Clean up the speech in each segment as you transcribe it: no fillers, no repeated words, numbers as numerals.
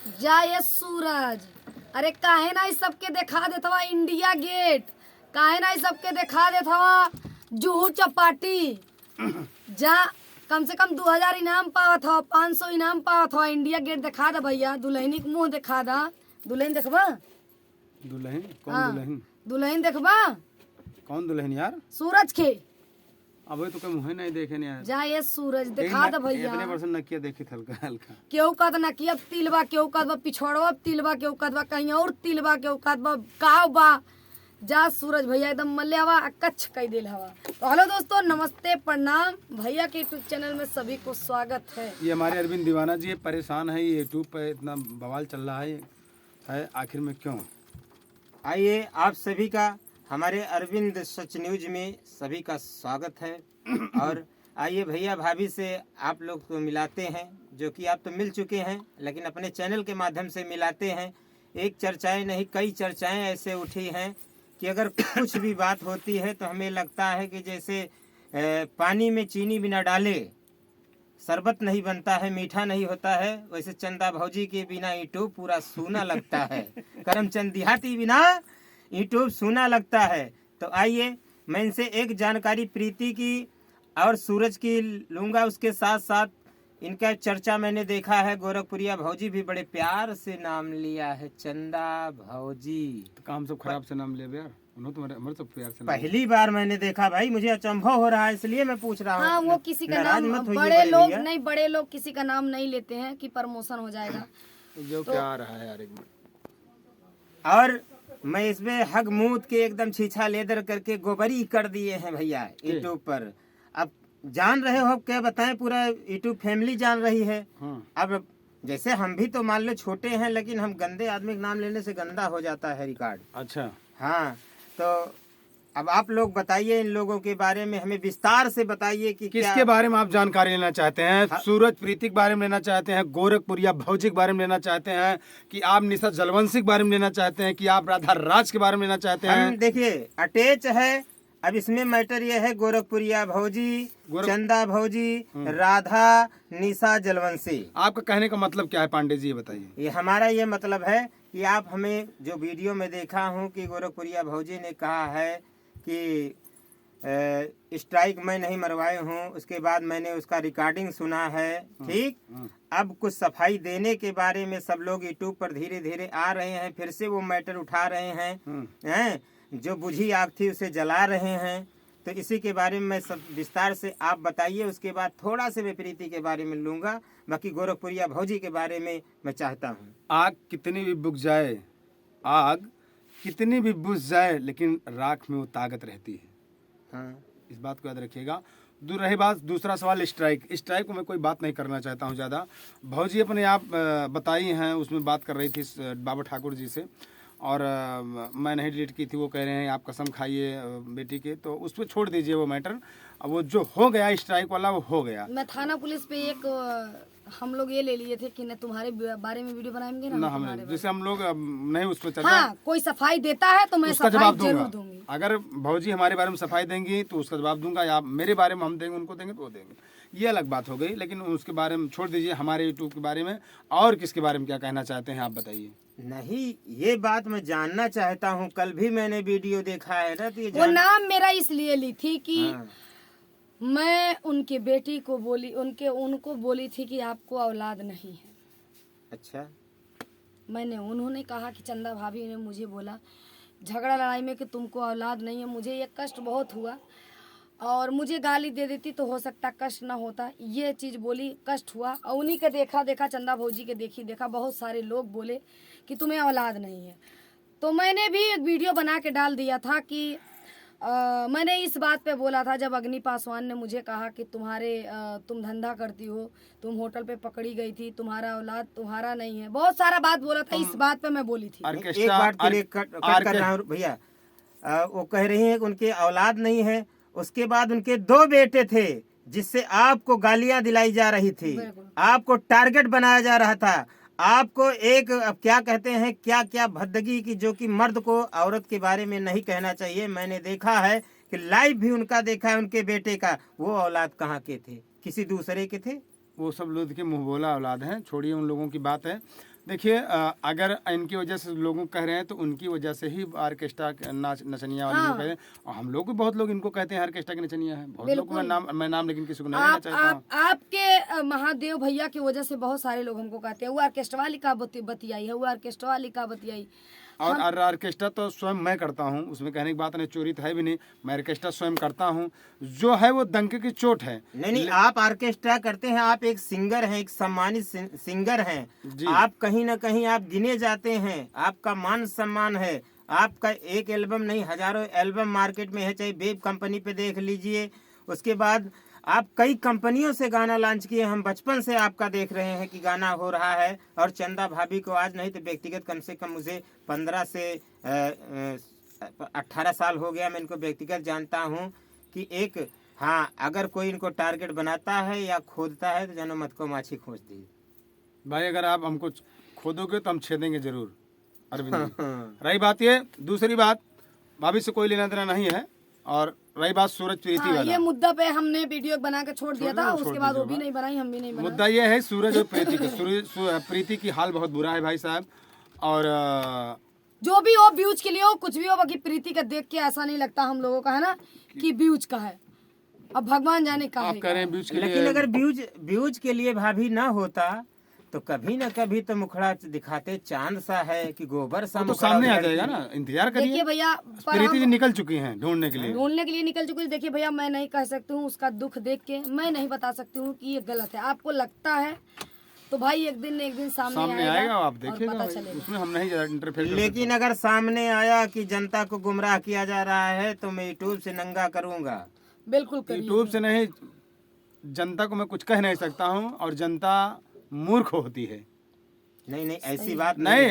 जय सूरज। अरे काहे ना इस सबके दिखा देथवा इंडिया गेट, काहे ना इस सबके दिखा देथवा जुहू चौपाटी। जा कम से कम 2000 इनाम पावत हो, 500 इनाम पावत हो। इंडिया गेट दिखा दे भैया, दुल्हनी के मुंह दिखा दा। दुल्हन देखबा? दुल्हन? कौन हाँ, दुल्हन? दुल्हन देखबा? कौन दुल्हन यार? सूरज के। अबे तो कहीं मुँह नहीं देखे नहीं यार। जा ये सूरज दिखा दे भैया। इतने परसेंट नकिया देखी हल्का हल्का। केहू कहत ना कि अब तिलबा, केहू कहत बा पिछड़वा तिलबा, केहू कहत बा कहीं और तिलबा, केहू कहत बा काव बा। जा सूरज भैया एकदम मल्ले हवा कच्छ कई दिल हवा। तो हेलो दोस्तों, नमस्ते प्रणाम। भैया के यूट्यूब चैनल में सभी को स्वागत है। ये हमारे अरविंद दीवाना जी परेशान है, ये यूट्यूब पे इतना बवाल चल रहा है आखिर में क्यों? आइए आप सभी का हमारे अरविंद सच न्यूज में सभी का स्वागत है। और आइए भैया भाभी से आप लोग को मिलाते हैं, जो कि आप तो मिल चुके हैं लेकिन अपने चैनल के माध्यम से मिलाते हैं। एक चर्चाएं नहीं, कई चर्चाएं ऐसे उठी हैं कि अगर कुछ भी बात होती है तो हमें लगता है कि जैसे पानी में चीनी बिना डाले शरबत नहीं बनता है, मीठा नहीं होता है, वैसे चंदा भौजी के बिना यूट्यूब पूरा सूना लगता है। करमचंद देहाती बिना यूट्यूब सूना लगता है। तो आइए मैं इनसे एक जानकारी प्रीति की और सूरज की लूँगा, उसके साथ साथ इनका चर्चा मैंने देखा है। गोरखपुरिया भौजी भी बड़े प्यार से नाम लिया है, चंदा भौजी। तो काम सब खराब से नाम ले यार, उन्होंने तो हमारे सब प्यार से नाम पहली बार मैंने देखा भाई, मुझे अचंभव हो रहा है, इसलिए मैं पूछ रहा हूँ। हाँ, वो किसी का नाराज नाम, मत होइए बड़े लोग भैया। नहीं, बड़े लोग किसी का नाम नहीं लेते हैं कि प्रमोशन हो जाएगा। जो क्या आ रहा है यार एक मिनट। और मैं इसमें हग मूत के एकदम छीछा लेदर करके गोबरी कर दिए हैं भैया यूट्यूब पर। अब जान रहे हो, क्या बताएं, पूरा यूट्यूब फैमिली जान रही है। अब जैसे हम भी तो मान लो छोटे हैं, लेकिन हम गंदे आदमी का नाम लेने से गंदा हो जाता है रिकॉर्ड। अच्छा हाँ, तो अब आप लोग बताइए इन लोगों के बारे में, हमें विस्तार से बताइए कि किसके बारे में आप जानकारी लेना चाहते हैं? सूरज प्रीति के बारे में लेना चाहते हैं, गोरखपुरिया भौजी के बारे में लेना चाहते हैं, कि आप निशा जलवंशी के बारे में लेना चाहते हैं, कि आप राधा राज के बारे में लेना चाहते हैं? हम देखिए अटैच है। अब इसमें मैटर ये है, गोरखपुरिया भौजी, चंदा भौजी, राधा, निशा जलवंशी। आपका कहने का मतलब क्या है पांडे जी, ये बताइए। ये हमारा ये मतलब है कि आप हमें जो वीडियो में देखा हूँ कि गोरखपुरिया भौजी ने कहा है कि स्ट्राइक मैं नहीं मरवाए हूँ, उसके बाद मैंने उसका रिकॉर्डिंग सुना है। ठीक, अब कुछ सफाई देने के बारे में सब लोग यूट्यूब पर धीरे धीरे आ रहे हैं, फिर से वो मैटर उठा रहे हैं। जो बुझी आग थी उसे जला रहे हैं। तो इसी के बारे में मैं सब विस्तार से आप बताइए, उसके बाद थोड़ा से मैं प्रीति के बारे में लूँगा, बाकी गोरखपुरिया भौजी के बारे में मैं चाहता हूँ। आग कितनी भी बुझ जाए, आग कितनी भी बुझ जाए, लेकिन राख में वो ताकत रहती है। हाँ, इस बात को याद रखिएगा। रही बात दूसरा सवाल, स्ट्राइक को मैं कोई बात नहीं करना चाहता हूँ ज़्यादा। भौजी अपने आप बताई हैं, उसमें बात कर रही थी बाबा ठाकुर जी से, और मैं नहीं डिलीट की थी। वो कह रहे हैं आप कसम खाइए बेटी के, तो उस पर छोड़ दीजिए वो मैटर। अब वो जो हो गया स्ट्राइक वाला, वो हो गया। मैं थाना पुलिस पे एक हम लोग ये ले लिए थे कि न तुम्हारे बारे में वीडियो बनाएंगे ना हमने जैसे हम लोग नहीं उस पर चर्चा। हाँ, कोई सफाई देता है तो मैं उसका सफाई जवाब जरूर दूंगा। दूंगी। अगर भौजी हमारे बारे में सफाई देंगी तो उसका जवाब दूंगा, या मेरे बारे में हम देंगे उनको देंगे तो वो देंगे, ये अलग बात हो गई। लेकिन उसके बारे में छोड़ दीजिए। हमारे यूट्यूब के बारे में और किसके बारे में क्या कहना चाहते हैं आप बताइए। नहीं, ये बात मैं जानना चाहता हूँ। कल भी मैंने वीडियो देखा है ना, तो ये वो नाम मेरा इसलिए ली थी कि हाँ। मैं उनके बेटी को बोली, उनको बोली थी कि आपको औलाद नहीं है। अच्छा, उन्होंने कहा कि चंदा भाभी ने मुझे बोला झगड़ा लड़ाई में कि तुमको औलाद नहीं है। मुझे ये कष्ट बहुत हुआ, और मुझे गाली दे देती तो हो सकता कष्ट ना होता। ये चीज़ बोली, कष्ट हुआ। और उन्हीं के देखा चंदा भौजी के देखा बहुत सारे लोग बोले कि तुम्हें औलाद नहीं है। तो मैंने भी एक वीडियो बना के डाल दिया था कि मैंने इस बात पे बोला था, जब अग्नि पासवान ने मुझे कहा कि तुम धंधा करती हो, तुम होटल पे पकड़ी गई थी, तुम्हारा औलाद तुम्हारा नहीं है, बहुत सारा बात बोला था। इस बात पे मैं बोली थी। एक बात के लिए कट कर रहा हूँ भैया। वो कह रही है कि उनके औलाद नहीं है। उसके बाद उनके 2 बेटे थे, जिससे आपको गालियां दिलाई जा रही थी, आपको टारगेट बनाया जा रहा था, आपको एक अब क्या कहते हैं, क्या क्या भद्दगी की, जो कि मर्द को औरत के बारे में नहीं कहना चाहिए। मैंने देखा है कि लाइव भी उनका देखा है, उनके बेटे का। वो औलाद कहाँ के थे? किसी दूसरे के थे। वो सब लोग के मुंह बोला औलाद हैं, छोड़िए उन लोगों की बात है। देखिए अगर इनकी वजह से लोगों को कह रहे हैं तो उनकी वजह से ही ऑर्केस्ट्रा नचनिया वाले लोग कह रहे हैं। और हम लोग भी बहुत लोग इनको कहते हैं ऑर्केस्ट्रा की नचनिया है, बहुत लोग को मैं नाम लेकिन किसी को नहीं लेना चाहता हूँ। आपके महादेव भैया की वजह से बहुत सारे लोग हमको कहते हैं वो ऑर्केस्ट्रा वाली का बतियाई है, वो ऑर्केस्ट्रा वाली का बतियाई। और ऑर्केस्ट्रा तो स्वयं मैं करता हूँ, उसमें कहने की बात नहीं, चोरी तो है भी नहीं, मैं ऑर्केस्ट्रा स्वयं करता हूँ। जो है वो डंके की चोट है। नहीं, आप ऑर्केस्ट्रा करते हैं, आप एक सिंगर हैं, एक सम्मानित सिंगर हैं, आप कहीं ना कहीं आप गिने जाते हैं, आपका मान सम्मान है। आपका एक एल्बम नहीं, हजारों एल्बम मार्केट में है, चाहे वेब कंपनी पे देख लीजिए। उसके बाद आप कई कंपनियों से गाना लॉन्च किए, हम बचपन से आपका देख रहे हैं कि गाना हो रहा है। और चंदा भाभी को आज नहीं तो व्यक्तिगत कम से कम मुझे 15 से 18 साल हो गया, मैं इनको व्यक्तिगत जानता हूं कि एक हाँ, अगर कोई इनको टारगेट बनाता है या खोदता है तो जानो मत को माछी खोज दी भाई। अगर आप हमको खोदोगे तो हम छेदेंगे जरूर अरविंद जी। रही बात ये, दूसरी बात भाभी से कोई लेना देना नहीं है। और रही बात सूरज प्रीति वाला, ये मुद्दा पे हमने वीडियो बना के छोड़ दिया था, उसके बाद वो भी नहीं बनाई, हम भी नहीं बनाए। मुद्दा ये है सूरज और प्रीति का। प्रीति की हाल बहुत बुरा है भाई साहब। और जो भी हो व्यूज के लिए हो, कुछ भी हो, बाकी प्रीति का देख के ऐसा नहीं लगता हम लोगों का है ना कि व्यूज का है। अब भगवान जाने का आप कह रहे हैं व्यूज के लिए, लेकिन अगर व्यूज के लिए भाभी ना होता तो कभी न कभी तो मुखड़ा दिखाते, चांद सा है कि गोबर सा तो सामने आ जाएगा ना, इंतजार करिए। देखिए भैया, प्रीति जी निकल चुकी हैं ढूंढने के लिए निकल चुकी है। देखिए भैया, मैं नहीं कह सकती हूँ, उसका दुख देख के मैं नहीं बता सकती हूँ कि ये गलत है। आपको लगता है तो भाई एक दिन सामने आएगा, आप और देखिएगा, पता चलेगा। उसमें हम नहीं इंटरफेयर। लेकिन अगर सामने आया कि जनता को गुमराह किया जा रहा है तो मैं यूट्यूब से नंगा करूंगा। बिल्कुल करिए। यूट्यूब से नहीं, जनता को मैं कुछ कह नहीं सकता हूँ, और जनता मूर्ख होती है। नहीं, ऐसी बात नहीं,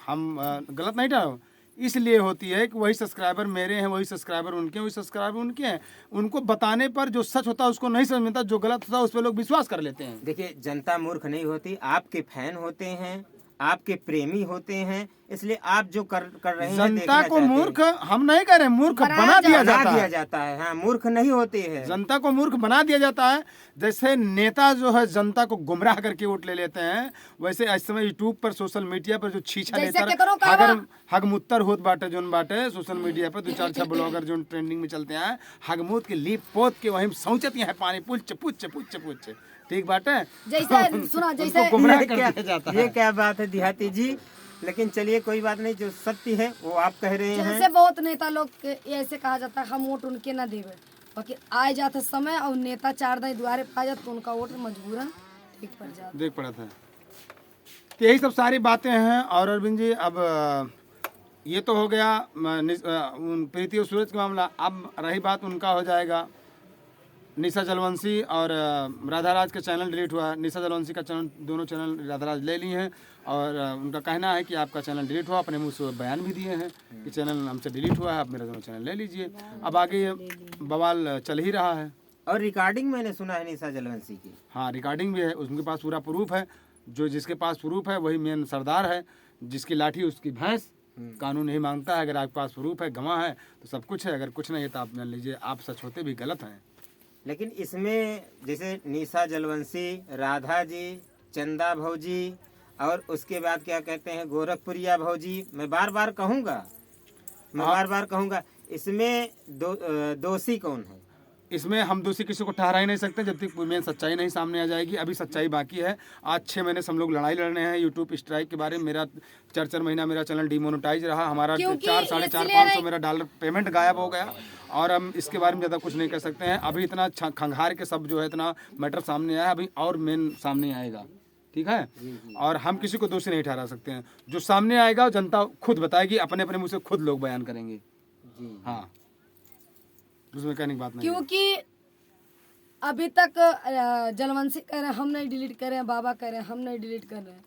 हम गलत नहीं डाल, इसलिए होती है कि वही सब्सक्राइबर मेरे हैं, वही सब्सक्राइबर उनके हैं, वही सब्सक्राइबर उनके हैं। उनको बताने पर जो सच होता है उसको नहीं समझ में आता, जो गलत होता है उस पर लोग विश्वास कर लेते हैं। देखिए, जनता मूर्ख नहीं होती, आपके फैन होते हैं, आपके प्रेमी होते हैं, इसलिए आप जो कर रहे हैं जनता को मूर्ख हम नहीं कह रहे, मूर्ख बना दिया जाता है। हाँ, मूर्ख नहीं होते हैं, जनता को मूर्ख बना दिया जाता है। जैसे नेता जो है जनता को गुमराह करके वोट ले लेते हैं, वैसे इस समय यूट्यूब पर, सोशल मीडिया पर जो छीछा नेता हगमुत्तर होत बाटे, जोन बाटे सोशल मीडिया पर 2-4 ब्लॉगर जो ट्रेंडिंग में चलते हैं, हगमुत के लीप पोत के वहीं सौचत है पानी पुच्छ पुच्छ पुच्छ पुच्छ, ठीक बात है। जैसे सुना, जैसे गुमराह कर दिया जाता है। ये क्या बात है देहाती जी। लेकिन चलिए कोई बात नहीं, जो सत्य है वो आप कह रहे हैं। जैसे बहुत नेता लोग ऐसे कहा जाता है हम वोट उनके ना देवे, बाकी आए जाता समय और नेता 4 दिन द्वारे पा जाता तो उनका वोट मजबूरन ठीक पड़ जाता, देख पड़ा था। तो यही सब सारी बातें हैं। और अरविंद जी, अब ये तो हो गया प्रीति और सूरज का मामला। अब रही बात उनका, हो जाएगा निशा जलवंशी और राधाराज का चैनल डिलीट हुआ। निशा जलवंशी का चैनल, दोनों चैनल राधाराज ले लिए हैं, और उनका कहना है कि आपका चैनल डिलीट हुआ। अपने मुंह से बयान भी दिए हैं कि चैनल हमसे डिलीट हुआ है, आप मेरा दोनों चैनल ले लीजिए। अब आगे ये बवाल चल ही रहा है। और रिकॉर्डिंग मैंने सुना है निशा जलवंशी की। हाँ, रिकॉर्डिंग भी है, उनके पास पूरा प्रूफ है। जो जिसके पास प्रूफ है वही मेन सरदार है, जिसकी लाठी उसकी भैंस। कानून नहीं मांगता है, अगर आपके पास प्रूफ है, गवाह है तो सब कुछ है, अगर कुछ नहीं है तो आप मान लीजिए आप सच होते भी गलत हैं। लेकिन इसमें जैसे निशा जलवंशी, राधा जी, चंदा भौजी, और उसके बाद क्या कहते हैं गोरखपुरिया भौजी, मैं बार बार कहूँगा, इसमें दोषी कौन है? इसमें हम दोषी किसी को ठहरा ही नहीं सकते जब तक मेन सच्चाई नहीं सामने आ जाएगी। अभी सच्चाई बाकी है। आज 6 महीने से हम लोग लड़ाई लड़ रहे हैं यूट्यूब स्ट्राइक के बारे में। मेरा 4 महीना मेरा चैनल डिमोनेटाइज रहा, हमारा 4-4.5-500 मेरा डॉलर पेमेंट गायब हो गया, और हम इसके बारे में ज़्यादा कुछ नहीं कर सकते हैं। अभी इतना खंगार के सब जो है इतना मैटर सामने आया, अभी और मेन सामने आएगा, ठीक है। और हम किसी को दोषी नहीं ठहरा सकते हैं। जो सामने आएगा जनता खुद बताएगी, अपने अपने मुँह से खुद लोग बयान करेंगे। हाँ, उसमें कहने की बात नहीं। क्योंकि अभी तक जलवंशी कह रहे हैं हम नहीं डिलीट कर रहे हैं, बाबा कह रहे हैं हम नहीं डिलीट कर रहे हैं,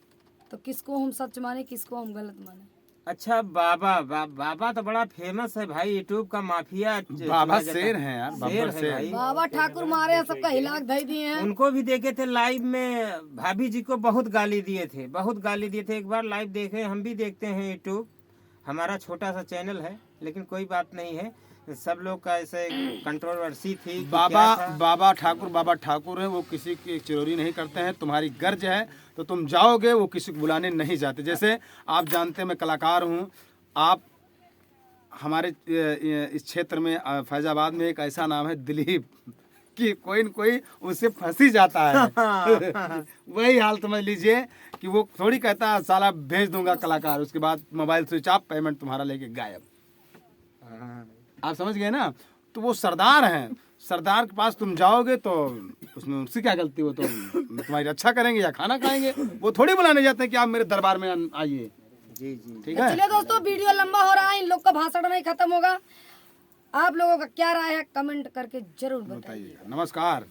तो किसको हम सच माने, किसको हम गलत माने? अच्छा, बाबा तो बड़ा फेमस है भाई, यूट्यूब का माफिया। बाबा शेर हैं यार, शेर। बाबा ठाकुर मारे हैं, सबका हिलाक धई दिए हैं। उनको भी देखे थे लाइव में, भाभी जी को बहुत गाली दिए थे, एक बार लाइव देखे। हम भी देखते हैं यूट्यूब, हमारा छोटा सा चैनल है, लेकिन कोई बात नहीं है। सब लोग का ऐसे कंट्रोवर्सी थी कि बाबा क्या था? बाबा ठाकुर हैं, वो किसी की चिरौरी नहीं करते हैं। तुम्हारी गर्ज है तो तुम जाओगे, वो किसी को बुलाने नहीं जाते। जैसे आप जानते हैं मैं कलाकार हूँ, आप हमारे इस क्षेत्र में फैजाबाद में एक ऐसा नाम है दिलीप कि कोई न कोई उससे फंस ही जाता है। वही हाल समझ लीजिए कि वो थोड़ी कहता है साला भेज दूंगा कलाकार, उसके बाद मोबाइल स्विच ऑफ, पेमेंट तुम्हारा लेके गायब। हाँ, आप समझ गए ना। तो वो सरदार हैं, सरदार के पास तुम जाओगे तो उसमें उसकी क्या गलती, हो तो तुम्हारी रक्षा करेंगे या खाना खाएंगे। वो थोड़ी बुलाने जाते हैं कि आप मेरे दरबार में आइए। जी जी। ठीक है। चलिए दोस्तों, वीडियो लंबा हो रहा है, इन लोग का भाषण नहीं खत्म होगा। आप लोगों का क्या राय है कमेंट करके जरूर बताइए। बताइए। नमस्कार।